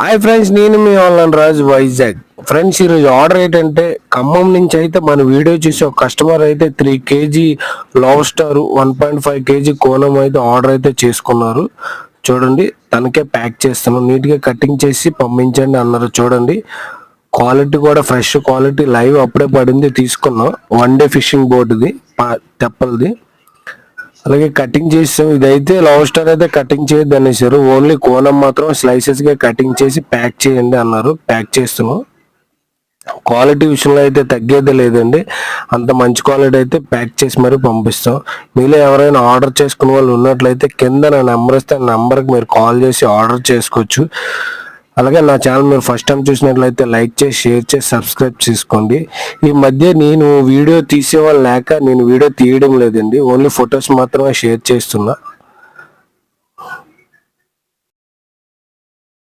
Hi friends, నేను మీ online రాజు Vizag. Friends, ఈరోజు order ఏంటంటే ఖమ్మం నుంచి అయితే మన వీడియో చూసి ఒక కస్టమర్ అయితే 3 kg లాబ్స్టర్ 1.5 kg కోలం అయితే ఆర్డర్ అయితే చేసుకున్నారు. చూడండి, తనకే ప్యాక్ చేస్తున్నాం, నీట్గా కటింగ్ చేసి పంపించండి అన్నారు. చూడండి, క్వాలిటీ కూడా ఫ్రెష్ క్వాలిటీ, లైవ్ అప్పుడే పడింది, తీసుకున్నాం. 1 డే ఫిషింగ్ బోర్డుది, తెప్పలది. అలాగే కటింగ్ చేసాం. ఇదైతే లాబ్స్టర్ అయితే కటింగ్ చేయొద్దు అనేసారు, ఓన్లీ కోనం మాత్రం స్లైసెస్ గా కటింగ్ చేసి ప్యాక్ చేయండి అన్నారు. ప్యాక్ చేస్తున్నాం. క్వాలిటీ విషయంలో అయితే తగ్గేదే లేదండి, అంత మంచి క్వాలిటీ అయితే ప్యాక్ చేసి మరీ పంపిస్తాం. మీలో ఎవరైనా ఆర్డర్ చేసుకునే వాళ్ళు ఉన్నట్లయితే కింద నా నెంబర్ ఇస్తే ఆ నెంబర్కి మీరు కాల్ చేసి ఆర్డర్ చేసుకోవచ్చు. అలాగే నా ఛానల్ మీరు ఫస్ట్ టైం చూసినట్లయితే లైక్ చేసి, షేర్ చేసి, సబ్స్క్రైబ్ చేసుకోండి. ఈ మధ్య నేను వీడియో తీసేవాళ్ళు లేక నేను వీడియో తీయడం లేదండి, ఓన్లీ ఫొటోస్ మాత్రమే షేర్ చేస్తున్నా.